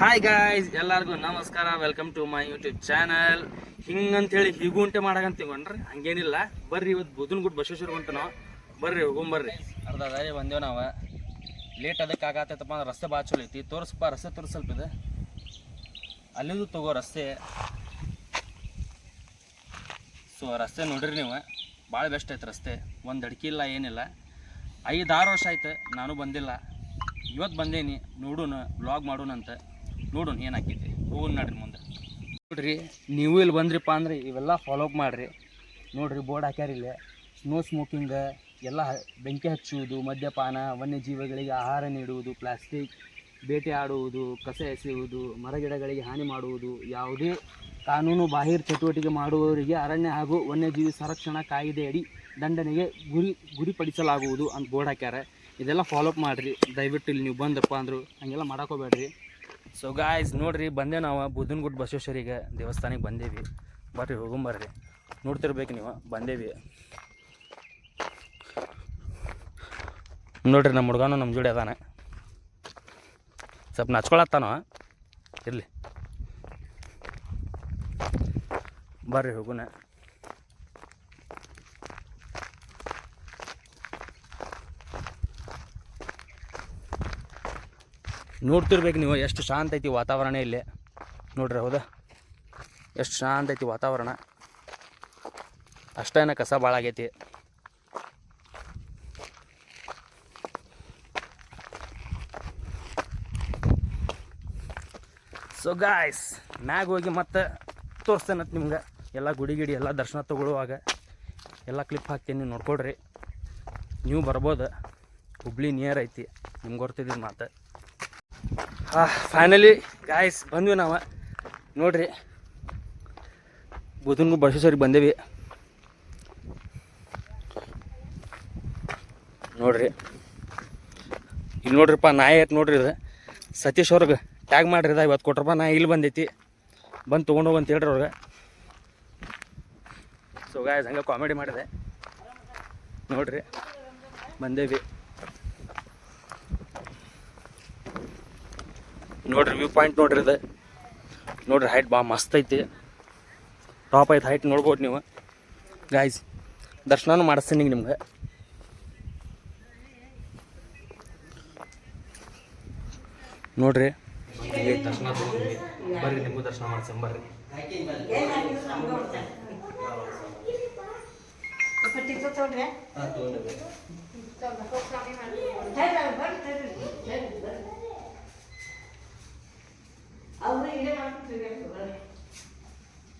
Hi guys, ಎಲ್ಲರಿಗೂ ನಮಸ್ಕಾರ. Welcome to my YouTube channel. ಹಿಂಗಂತೇಳಿ ಹೀಗುಂಟೆ ಮಾಡಕಂತೀವನ್ರಿ, ಹಂಗೇನಿಲ್ಲ. ಬರ್ರಿ, ಇವತ್ತು ಬುಧನಗುಡ್ಡ ಬಸವೇಶ್ವರ ಹೊಂಟ ನಾವು. ಬರ್ರಿ, ಹೋಗೊಂಬರ್ರಿ. ಅರ್ಧ ದಾರಿ ಬಂದೇವು ನಾವು. ಲೇಟ್ ಅದಕ್ಕೆ ಆಗತ್ತೈತಪ್ಪ ಅಂದ್ರೆ ರಸ್ತೆ ಭಾಳ ಚಲೋ ಐತಿ. ತೋರಿಸಪ್ಪ, ರಸ್ತೆ ತೋರಿಸ್ ಸ್ವಲ್ಪ ಇದೆ. ಅಲ್ಲಿಂದು ತಗೋ ರಸ್ತೆ. ಸೊ ರಸ್ತೆ ನೋಡ್ರಿ ನೀವು, ಭಾಳ ಬೆಸ್ಟ್ ಐತೆ ರಸ್ತೆ. ಒಂದು ಅಡ್ಕೆ ಇಲ್ಲ, ಏನಿಲ್ಲ. 5-6 ವರ್ಷ ಆಯ್ತು ನಾನು ಬಂದಿಲ್ಲ. ಇವತ್ತು ಬಂದೇನಿ. ನೋಡೋಣ, ವ್ಲಾಗ್ ಮಾಡೋಣ ಅಂತ. ನೋಡೋಣ ಏನು ಹಾಕೈತಿ. ಹೋಗೋಣ ನೋಡ್ರಿ ಮುಂದೆ. ನೋಡ್ರಿ, ನೀವು ಇಲ್ಲಿ ಬಂದ್ರಿಪ್ಪ ಅಂದ್ರೆ ಇವೆಲ್ಲ ಫಾಲೋಅಪ್ ಮಾಡಿರಿ. ನೋಡ್ರಿ, ಬೋರ್ಡ್ ಹಾಕ್ಯಾರ ಇಲ್ಲಿ. ಸ್ನೋ ಸ್ಮೋಕಿಂಗ್ ಎಲ್ಲ, ಬೆಂಕಿ ಹಚ್ಚುವುದು, ಮದ್ಯಪಾನ, ವನ್ಯಜೀವಿಗಳಿಗೆ ಆಹಾರ ನೀಡುವುದು, ಪ್ಲಾಸ್ಟಿಕ್ ಬೇಟೆ ಆಡುವುದು, ಕಸ ಎಸೆಯುವುದು, ಮರಗಿಡಗಳಿಗೆ ಹಾನಿ ಮಾಡುವುದು, ಯಾವುದೇ ಕಾನೂನು ಬಾಹಿರ ಚಟುವಟಿಕೆ ಮಾಡುವವರಿಗೆ ಅರಣ್ಯ ಹಾಗೂ ವನ್ಯಜೀವಿ ಸಂರಕ್ಷಣಾ ಕಾಯ್ದೆಯಡಿ ದಂಡನೆಗೆ ಗುರಿಪಡಿಸಲಾಗುವುದು ಅಂತ ಬೋರ್ಡ್ ಹಾಕ್ಯಾರ. ಇದೆಲ್ಲ ಫಾಲೋಅಪ್ ಮಾಡಿರಿ ದಯವಿಟ್ಟು. ಇಲ್ಲಿ ನೀವು ಬಂದಪ್ಪ ಅಂದರು ಹಂಗೆಲ್ಲ ಮಾಡಾಕೋಬೇಡ್ರಿ. ಸೊ ಗಾಯ್ಸ್, ನೋಡಿರಿ, ಬಂದೆ ನಾವು ಬುಧನಗುಡ್ಡ ಬಸವೇಶ್ವರಿಗೆ ದೇವಸ್ಥಾನಕ್ಕೆ ಬಂದೇವಿ. ಬರ್ರಿ, ಹೋಗೊಂಬರ್ರಿ. ನೋಡ್ತಿರ್ಬೇಕು ನೀವು, ಬಂದೇವಿ. ನೋಡ್ರಿ, ನಮ್ಮ ಹುಡುಗನು ನಮ್ಮ ಜೋಡಿ ಅದಾನೆ. ಸ್ವಲ್ಪ ನಚ್ಕೊಳತ್ತಾನೋ, ಇರಲಿ. ಬರ್ರಿ, ಹೋಗೋಣ. ನೋಡ್ತಿರ್ಬೇಕು ನೀವು, ಎಷ್ಟು ಶಾಂತ ಐತಿ ವಾತಾವರಣ ಇಲ್ಲಿ. ನೋಡ್ರಿ, ಹೌದಾ, ಎಷ್ಟು ಶಾಂತ ಐತಿ ವಾತಾವರಣ. ಅಷ್ಟೇನ ಕಸ ಭಾಳ ಆಗೈತಿ. ಸೊ ಗಾಯ್ಸ್, ಮ್ಯಾಗ ಹೋಗಿ ಮತ್ತೆ ತೋರಿಸ್ತೇನಂತ ನಿಮ್ಗೆ ಎಲ್ಲ ಗುಡಿ ಎಲ್ಲ ದರ್ಶನ ತೊಗೊಳ್ಳುವಾಗ ಎಲ್ಲ ಕ್ಲಿಪ್ ಹಾಕ್ತೀನಿ, ನೀವು ನೋಡ್ಕೊಡ್ರಿ. ನೀವು ಬರ್ಬೋದು, ಹುಬ್ಳಿ ನಿಯರ್ ಐತಿ, ನಿಮ್ಗೆ ಗೊತ್ತಿದ್ದು ಮಾತು. ಫೈನಲಿ ಗಾಯ್ಸ್, ಬಂದ್ವಿ ನಾವು. ನೋಡ್ರಿ, ಬುಧನಗುಡ್ಡ ಬಸವೇಶ್ವರಿಗೆ ಬಂದೇವಿ. ನೋಡ್ರಿ, ಇಲ್ಲಿ ನೋಡ್ರಿಪ್ಪ, ನಾಯಿ ಐತೆ ನೋಡ್ರಿ. ಇದು ಸತೀಶ್ ಅವ್ರಿಗೆ ಟ್ಯಾಗ್ ಮಾಡ್ರಿ. ಇವತ್ತು ಕೊಟ್ರಪ್ಪ, ನಾಯಿ ಇಲ್ಲಿ ಬಂದೈತಿ, ಬಂದು ತೊಗೊಂಡೋಗಂತ ಹೇಳ್ರಿ ಅವ್ರಿಗೆ. ಸೊ ಗಾಯ್ಸ್, ಹಂಗೆ ಕಾಮಿಡಿ ಮಾಡಿದೆ. ನೋಡ್ರಿ, ಬಂದೇವಿ. ನೋಡ್ರಿ, ವ್ಯೂ ಪಾಯಿಂಟ್ ನೋಡ್ರಿ. ಇದು ನೋಡ್ರಿ, ಹೈಟ್ ಭಾಳ ಮಸ್ತ್ ಐತಿ. ಟಾಪ್ ಐತೆ, ಹೈಟ್ ನೋಡ್ಬೋದು ನೀವು ಗಾಯ್ಸ್. ದರ್ಶನನೂ ಮಾಡಿಸ್ತೀನಿ ಈಗ ನಿಮ್ಗೆ. ನೋಡ್ರಿ, ದರ್ಶನ ತೊಗೊಂಡ್ವಿ. ಬರ್ರಿ, ನಿಮಗೂ ದರ್ಶನ ಮಾಡ್ಸೇನ್ ಬರ್ರಿ.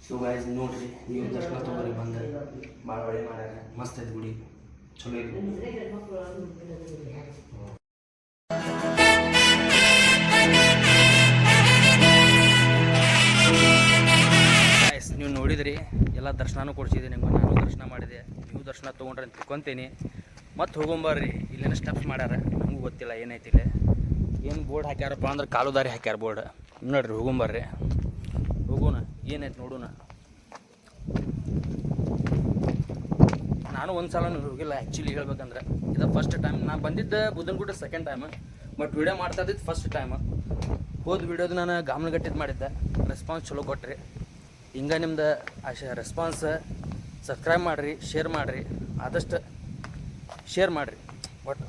ಸೊ ಗಾಯ್ಸ್, ನೋಡ್ರಿ, ನೀವು ದರ್ಶನ ತೊಗೊರಿ ಬಂದ. ಭಾಳ ಒಳ್ಳೆ ಮಾಡ್ಯಾರ, ಮಸ್ತ್ ಐತಿ ಗುಡಿ, ಚಲೋ ಐತಿ. ಗಾಯ್ಸ್, ನೀವು ನೋಡಿದ್ರಿ, ಎಲ್ಲ ದರ್ಶನನೂ ಕೊಡ್ಸಿದೆ ನಿಮ್ಗೆ. ನಾನು ದರ್ಶನ ಮಾಡಿದೆ, ನೀವು ದರ್ಶನ ತೊಗೊಂಡ್ರೆ ಅಂತ ತಿಳ್ಕೊತೀನಿ. ಮತ್ತೆ ಹೋಗೊಂಬರ್ರಿ. ಇಲ್ಲೇನೋ ಸ್ಟೆಪ್ಸ್ ಮಾಡ್ಯಾರ, ನಮಗೂ ಗೊತ್ತಿಲ್ಲ ಏನೈತಿಲ್ಲ. ಏನು ಬೋರ್ಡ್ ಹಾಕ್ಯಾರಪ್ಪ ಅಂದ್ರೆ ಕಾಲು ದಾರಿ ಹಾಕ್ಯಾರ ಬೋರ್ಡ್. ನೋಡ್ರಿ, ಹೋಗೊಂಬರ್ರಿ, ಹೋಗೋಣ, ಏನೈತೆ ನೋಡೋಣ. ನಾನು ಒಂದು ಸಲ ಹೋಗಿಲ್ಲ ಆ್ಯಕ್ಚುಲಿ ಹೇಳ್ಬೇಕಂದ್ರೆ. ಇದು ಫಸ್ಟ್ ಟೈಮ್ ನಾನು ಬಂದಿದ್ದೆ. ಬುಧನಗುಡ್ಡ ಸೆಕೆಂಡ್ ಟೈಮ್, ಬಟ್ ವಿಡಿಯೋ ಮಾಡ್ತಾ ಇದ್ದಿದ್ದು ಫಸ್ಟ್ ಟೈಮ್. ಹೋದ ವಿಡಿಯೋದು ನಾನು ಗಾಮನಗಟ್ಟಿದ್ದು ಮಾಡಿದ್ದೆ. ರೆಸ್ಪಾನ್ಸ್ ಚಲೋ ಕೊಟ್ರಿ. ಹಿಂಗೆ ನಿಮ್ದು ರೆಸ್ಪಾನ್ಸ್ ಸಬ್ಸ್ಕ್ರೈಬ್ ಮಾಡಿರಿ, ಶೇರ್ ಮಾಡಿರಿ, ಆದಷ್ಟು ಶೇರ್ ಮಾಡಿರಿ. ಒಟ್ಟು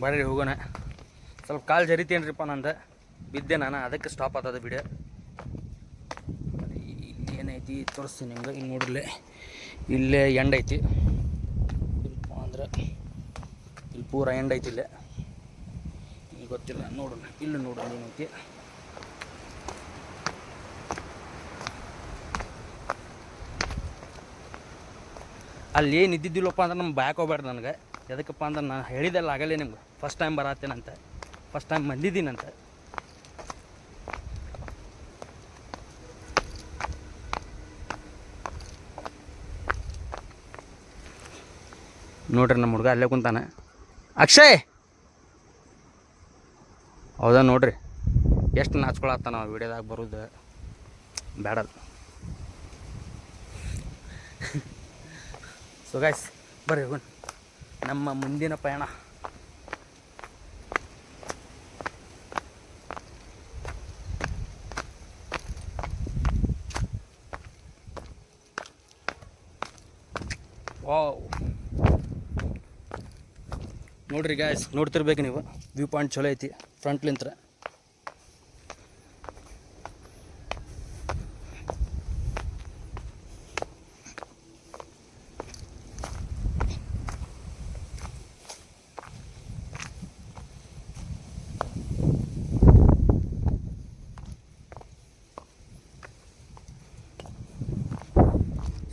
ಬರ್ರಿ, ಹೋಗೋಣ. ಸ್ವಲ್ಪ ಕಾಲು ಜರಿತೇನ್ರಿಪ್ಪ ನಂದು, ಬಿದ್ದೆ ನಾನು, ಅದಕ್ಕೆ ಸ್ಟಾಪ್ ಆಗ್ತದೆ ವಿಡಿಯೋ. ಇಲ್ಲಿ ಏನೈತಿ ತೋರಿಸ್ತೀನಿ ನಿಮ್ಗೆ. ಇಲ್ಲಿ ನೋಡ್ರಲ್ಲೇ, ಇಲ್ಲೇ ಎಂಡ್ ಐತಿ. ಇಲ್ಪ ಅಂದ್ರೆ ಇಲ್ಲಿ ಪೂರ ಎಂಡ್ ಐತಿ. ಇಲ್ಲೇ ಇಲ್ಲಿ ಗೊತ್ತಿಲ್ಲ, ನೋಡೋಣ. ಇಲ್ಲಿ ನೋಡೋಣ ಏನೈತಿ. ಅಲ್ಲಿ ಏನು ಇದ್ದಿದ್ದಿಲ್ಲಪ್ಪ ಅಂದ್ರೆ ನಮ್ಗೆ ಬ್ಯಾಕ್ ಹೋಗ್ಬೇಡ್ದು ನನಗೆ. ಎದಕ್ಕಪ್ಪ ಅಂದ್ರೆ ನಾನು ಹೇಳಿದೆಲ್ಲ ಆಗಲ್ಲೇ ನಿಮ್ಗೆ. ಫಸ್ಟ್ ಟೈಮ್ ಬರತ್ತೇನಂತ, ಫಸ್ಟ್ ಟೈಮ್ ಬಂದಿದ್ದೀನಂತ. ನೋಡ್ರಿ, ನಮ್ಮ ಹುಡುಗ ಅಲ್ಲೇ ಕುಂತಾನೆ. ಅಕ್ಷಯ್, ಹೌದಾ? ನೋಡ್ರಿ, ಎಷ್ಟು ನಾಚ್ಕೊಳತ್ತಾನ ವಿಡಿಯೋದಾಗ ಬರೋದು ಬೇಡಲ್ಲ. ಸೊ ಗೈಸ್, ಬರ್ರಿ ಹೋಗೋಣ. ನಮ್ಮ ಮುಂದಿನ ಪಯಣ ವಾವ್, ನೋಡ್ರಿ ಗಾಯ್ಸ್, ನೋಡ್ತಿರ್ಬೇಕು ನೀವು. ವ್ಯೂ ಪಾಯಿಂಟ್ ಚಲೋ ಐತಿ ಫ್ರಂಟ್ಲಿಂತ್ರ.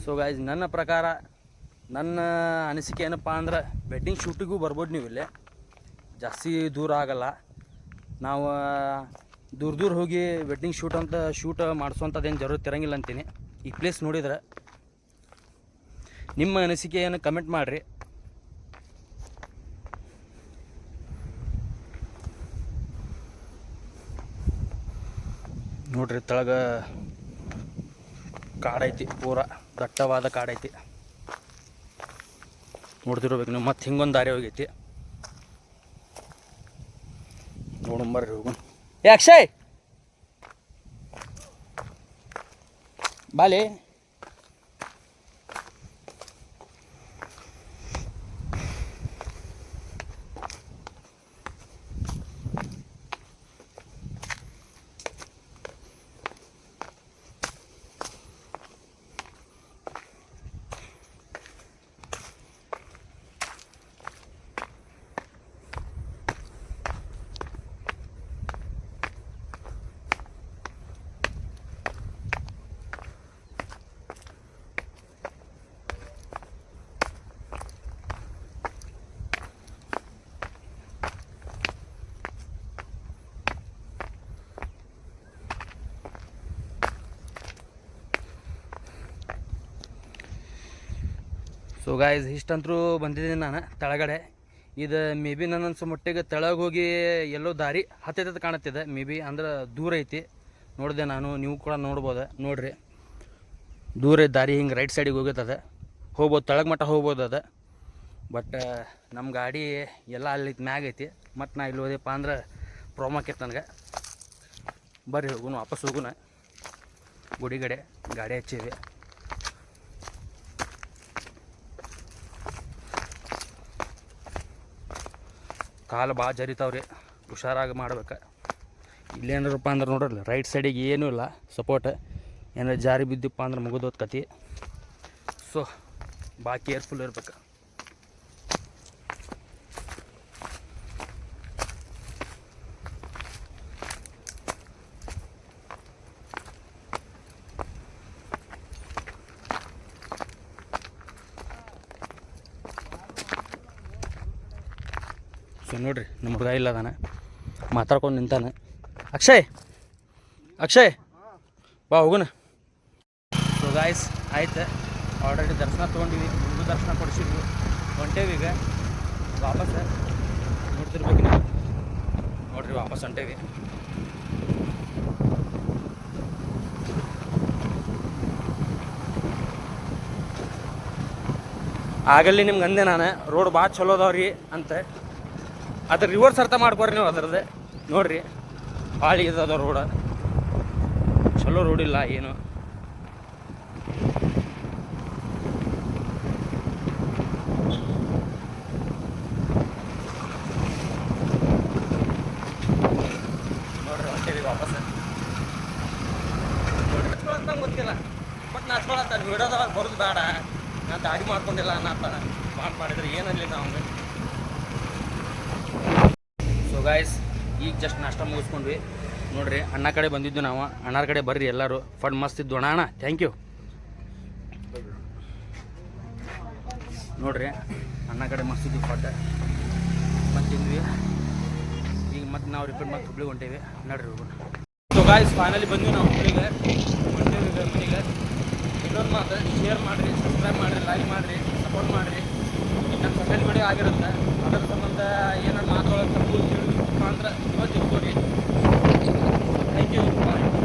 ಸೊ ಗಾಯ್ಸ್, ನನ್ನ ಪ್ರಕಾರ, ನನ್ನ ಅನಿಸಿಕೆ ಏನಪ್ಪ ಅಂದ್ರೆ, ವೆಡ್ಡಿಂಗ್ ಶೂಟಿಗೂ ಬರ್ಬೋದು ನೀವು ಇಲ್ಲೇ. ಜಾಸ್ತಿ ದೂರ ಆಗಲ್ಲ. ನಾವು ದೂರ ಹೋಗಿ ವೆಡ್ಡಿಂಗ್ ಶೂಟ್ ಮಾಡಿಸೋಂಥದ್ದೇನು ಜरूरत ಇರಂಗಿಲ್ಲ ಅಂತೀನಿ. ಈ ಪ್ಲೇಸ್ ನೋಡಿದ್ರೆ ನಿಮ್ಮ ಅನಿಸಿಕೆಯನ್ನು ಕಮೆಂಟ್ ಮಾಡಿರಿ. ನೋಡ್ರಿ, ತಳಗ ಕಾಡೈತಿ, ಪೂರ ದಟ್ಟವಾದ ಕಾಡೈತಿ. ನೋಡ್ತಿರ್ಬೇಕು ನೀವು. ಮತ್ತೆ ಹಿಂಗೊಂದು ದಾರಿ ಹೋಗೈತಿ. ನೋಡಂಬರ್ರಿ, ಹೋಗೋಣ. ಅಕ್ಷಯ್ ಬಾಲಿ. ಸೊ ಗಾಯ್ಸ್, ಇಷ್ಟಂತರೂ ಬಂದಿದ್ದೀನಿ ನಾನು ತಳಗಡೆ. ಇದು ಮೇ ಬಿ ನನ್ನ ಅನ್ಸೋ ಮಟ್ಟಿಗೆ ತೆಳಗೆ ಹೋಗಿ ಎಲ್ಲೋ ದಾರಿ ಹತ್ತೈತೆ ಕಾಣುತ್ತಿದೆ. ಮೇ ಬಿ ಅಂದ್ರೆ ದೂರ ಐತಿ. ನೋಡಿದೆ ನಾನು, ನೀವು ಕೂಡ ನೋಡ್ಬೋದು. ನೋಡ್ರಿ, ದೂರ ದಾರಿ ಹಿಂಗೆ ರೈಟ್ ಸೈಡಿಗೆ ಹೋಗುತ್ತದೆ. ಹೋಗ್ಬೋದು, ತಳಗೆ ಮಟ್ಟ ಹೋಗ್ಬೋದು ಅದು. ಬಟ್ ನಮ್ಮ ಗಾಡಿ ಎಲ್ಲ ಅಲ್ಲಿ ಮ್ಯಾಗ ಐತಿ. ಮತ್ತು ನಾ ಇಲ್ಲಿ ಹೋದೆಪ್ಪ ಅಂದ್ರೆ ಪ್ರಾಬ್ಲಮ್ ಆಕೈತೆ ನನಗೆ. ಬರ್ರಿ ಹೋಗುನು, ವಾಪಸ್ ಹೋಗುನ ಗುಡಿ ಕಡೆ. ಗಾಡಿ ಹಚ್ಚಿವಿ. ಕಾಲು ಭಾಳ ಜರಿತಾವ್ರಿ, ಹುಷಾರಾಗಿ ಮಾಡ್ಬೇಕು. ಇಲ್ಲೇನಾರಪ್ಪ ಅಂದ್ರೆ ನೋಡ್ರಲ್ಲ, ರೈಟ್ ಸೈಡಿಗೆ ಏನೂ ಇಲ್ಲ ಸಪೋರ್ಟ್. ಏನಾರು ಜಾರಿ ಬಿದ್ದಪ್ಪ ಅಂದ್ರೆ ಮುಗಿದೋದ್ ಕತಿ. ಸೊ ಭಾಳ ಕೇರ್ಫುಲ್ ಇರ್ಬೇಕು. ಸೊ ನೋಡ್ರಿ, ನಮ್ಮ ಹುಡುಗ ಇಲ್ಲ ಅದಾನ, ಮಾತಾಡ್ಕೊಂಡು ನಿಂತಾನೆ. ಅಕ್ಷಯ್ ಬಾ ಹೋಗೋಣ. ಸೊ ಗಾಯ್ಸ್, ಆಯ್ತು, ಆಲ್ರೆಡಿ ದರ್ಶನ ತೊಗೊಂಡಿವಿ, ನಿಮಗೂ ದರ್ಶನ ಕೊಡಿಸಿದ್ವಿ. ಹೊಂಟೇವಿ ಈಗ ವಾಪಸ್. ನೋಡ್ತಿರ್ಬೇಕು ನೀವು. ನೋಡ್ರಿ, ವಾಪಸ್ ಹೊಂಟೇವಿ. ಆಗಲ್ಲಿ ನಿಮ್ಗೆ ಅಂದೆ ನಾನು, ರೋಡ್ ಭಾಳ ಚಲೋ ಅದಾವ್ರಿ ಅಂತ. ಅದ್ರ ರಿವರ್ಸ್ ಅರ್ಥ ಮಾಡ್ಕೊರಿ ನೀವು. ಅದ್ರದ್ದು ನೋಡ್ರಿ, ಭಾಳ ಇದ ರೋಡ, ಚಲೋ ರೋಡ್ ಇಲ್ಲ ಏನು. ನೋಡ್ರಿ, ಹೊಂಟೇವಿ ವಾಪಸ್. ನೋಡ್ರಿ, ಗೊತ್ತಿಲ್ಲ, ಬಟ್ ನಾಚ್ಕೊಳತ್ತ ವಿಡೋದಾಗ ಬರೋದು ಬೇಡ, ನಾನು ದಾಡಿ ಮಾಡ್ಕೊಂಡಿಲ್ಲ ಅನ್ನತ್ತ ಮಾಡಿದ್ರೆ ಏನಲ್ಲಿ ನಾವು. ಸೊ ಗಾಯ್ಸ್, ಈಗ ಜಸ್ಟ್ ನಾಷ್ಟ ಮುಗಿಸ್ಕೊಂಡ್ವಿ. ನೋಡ್ರಿ, ಅಣ್ಣ ಕಡೆ ಬಂದಿದ್ದು ನಾವು. ಅಣ್ಣರ ಕಡೆ ಬರ್ರಿ ಎಲ್ಲರೂ. ಫಡ್ ಮಸ್ತ್ ಇದ್ದು ಅಣ್ಣ. Thank you. ನೋಡ್ರಿ, ಅಣ್ಣ ಕಡೆ ಮಸ್ತ್ ಇದ್ದು ಫಡ್ ಮತ್ತು ತಿಂದ್ವಿ. ಈಗ ಮತ್ತೆ ನಾವು ರಿಪೀಟ್ ಮತ್ತೆ ಹುಬ್ಳಿಗೆ ಹೊಂಟೇವಿ. ನೋಡ್ರಿ ಹೋಗೋಣ. ಸೊ ಗಾಯ್ಸ್, ಫೈನಲಿ ಬಂದ್ವಿ ನಾವು ಹುಬ್ಳಿಗೆ. ಹೊಂಟೇವಿ ಈಗ ಮನೆಗೆ. ಇನ್ನೊಂದು ಮಾತು, ಶೇರ್ ಮಾಡಿರಿ, ಸಬ್ಸ್ಕ್ರೈಬ್ ಮಾಡಿರಿ, ಲೈಕ್ ಮಾಡಿರಿ, ಸಪೋರ್ಟ್ ಮಾಡಿರಿ. ನನ್ನ ಸೆಕೆಂಡ್ ವಿಡಿಯೋ ಆಗಿರುತ್ತೆ. ಅದರ ಸಂಬಂಧ ಏನಾರು ಮಾತಾಡೋದು ತಪ್ಪು ತಿಳಿದಪ್ಪ ಅಂದ್ರೆ ಇವತ್ತು ತಿಳ್ಕೊರಿ. Thank you.